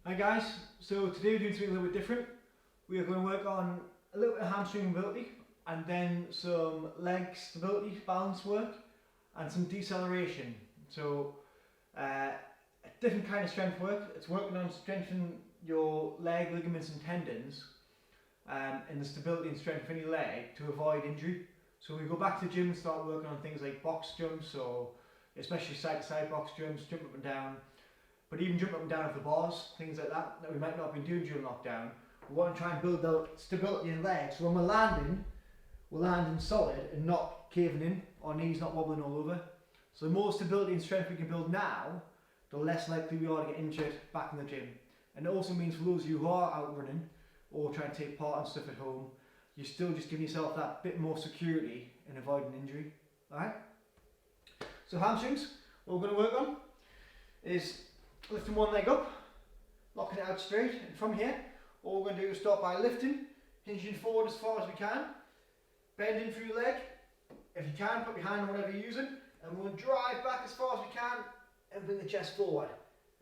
Hi guys, so today we're doing something a little bit different. We are going to work on a little bit of hamstring mobility and then some leg stability, balance work and some deceleration. So a different kind of strength work. It's working on strengthening your leg ligaments and tendons and the stability and strength of any leg to avoid injury. So we go back to the gym and start working on things like box jumps, or especially side to side box jumps, jump up and down. But even jump up and down off the bars, things like that we might not have been doing during lockdown. We want to try and build out stability in legs. So when we're landing solid and not caving in, our knees not wobbling all over. So the more stability and strength we can build now, the less likely we are to get injured back in the gym. And it also means for those of you who are out running or trying to take part in stuff at home, you're still just giving yourself that bit more security in avoiding injury. Alright? So hamstrings, what we're going to work on is lifting one leg up, locking it out straight, and from here, all we're going to do is start by lifting, hinging forward as far as we can, bending through your leg. If you can, put your hand on whatever you're using, and we're going to drive back as far as we can and bring the chest forward.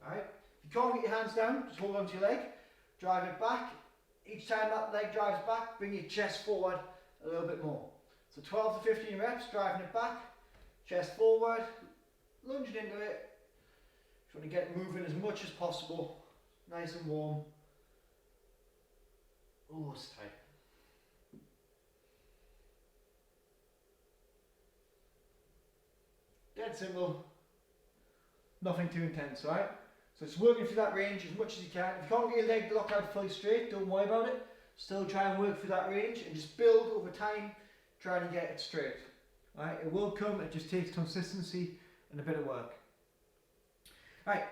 Alright? If you can't get your hands down, just hold on to your leg, drive it back. Each time that leg drives back, bring your chest forward a little bit more. So 12 to 15 reps, driving it back, chest forward, lunging into it. Trying to get it moving as much as possible, nice and warm. Oh, it's tight. Dead simple, nothing too intense, right? So it's working through that range as much as you can. If you can't get your leg locked out fully straight, don't worry about it. Still try and work through that range and just build over time, trying to get it straight. Right? It will come, it just takes consistency and a bit of work. Right,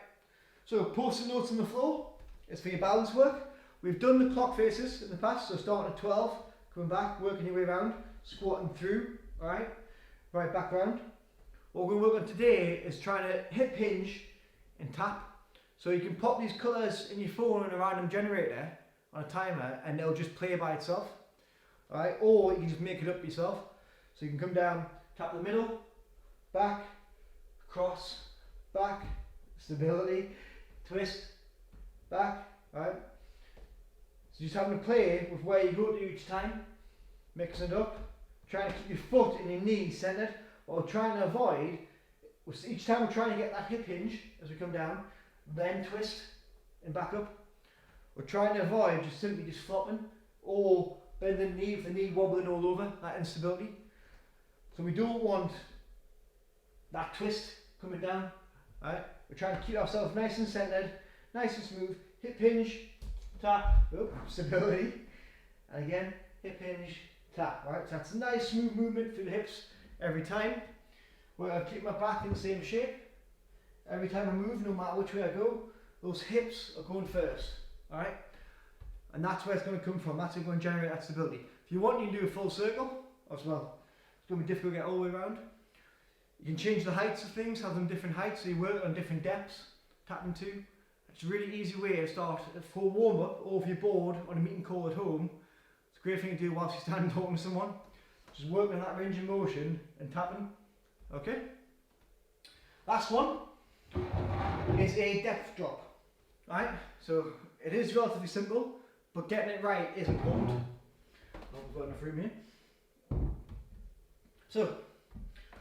so post-it notes on the floor is for your balance work. We've done the clock faces in the past, so starting at 12, coming back, working your way around, squatting through, right back round. What we're going to work on today is trying to hip hinge and tap. So you can pop these colours in your phone in a random generator on a timer and it'll just play by itself. Alright, or you can just make it up yourself. So you can come down, tap the middle, back, across, back, stability, twist, back, right? So just having to play with where you go to each time, mixing it up, trying to keep your foot and your knees centered, or trying to avoid, each time we're trying to get that hip hinge as we come down, then twist and back up. We're trying to avoid just simply just flopping or bending the knee with the knee wobbling all over, that instability. So we don't want that twist coming down, right? We're trying to keep ourselves nice and centered, nice and smooth, hip hinge, tap, stability, and again, hip hinge, tap, right? So that's a nice smooth movement through the hips every time. Where I keep my back in the same shape. Every time I move, no matter which way I go, those hips are going first, alright? And that's where it's going to come from, that's what's going to generate that stability. If you want, you can do a full circle as well. It's going to be difficult to get all the way around. You can change the heights of things, have them different heights, so you work on different depths, tapping to. It's a really easy way to start for warm up, or if you're bored on a meeting call at home, it's a great thing to do whilst you're standing talking to someone. Just working on that range of motion and tapping. Okay? Last one is a depth drop. Right? So it is relatively simple, but getting it right is important. I've got enough room here. So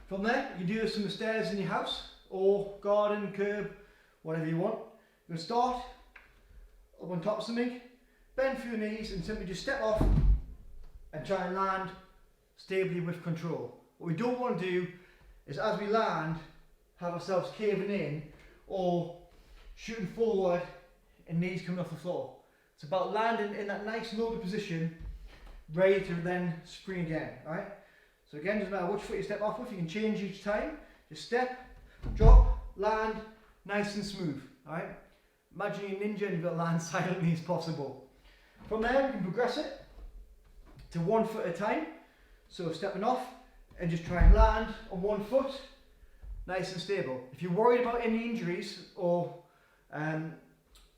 from there, you can do this from the stairs in your house, or garden, curb, whatever you want. You're going to start up on top of something, bend through your knees and simply just step off and try and land stably with control. What we don't want to do is as we land, have ourselves caving in or shooting forward and knees coming off the floor. It's about landing in that nice loaded position, ready to then spring again, right? So again, doesn't matter which foot you step off with, you can change each time. Just step, drop, land, nice and smooth, alright? Imagine you're a ninja and you've got to land silently as possible. From there, we can progress it to 1 foot at a time. So stepping off and just try and land on 1 foot, nice and stable. If you're worried about any injuries or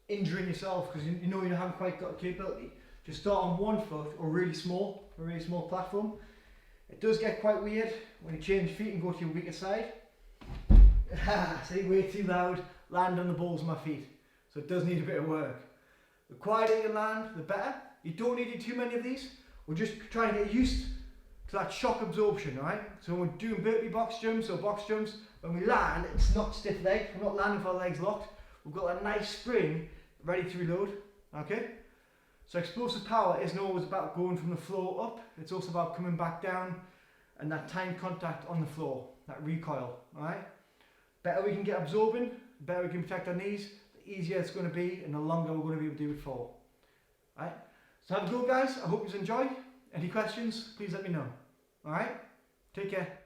injuring yourself because you know you haven't quite got the capability, just start on 1 foot or a really small platform. It does get quite weird when you change feet and go to your weaker side. Say way too loud, land on the balls of my feet. So it does need a bit of work. The quieter you land, the better. You don't need too many of these. We're just trying to get used to that shock absorption, alright? So when we're doing burpee box jumps or box jumps, when we land, it's not stiff leg. We're not landing with our legs locked. We've got a nice spring ready to reload, okay? So explosive power isn't always about going from the floor up. It's also about coming back down and that timed contact on the floor, that recoil, alright? Better we can get absorbing, the better we can protect our knees, the easier it's going to be and the longer we're going to be able to do it for. Alright? So have a go guys, I hope you enjoy. Any questions, please let me know. Alright? Take care.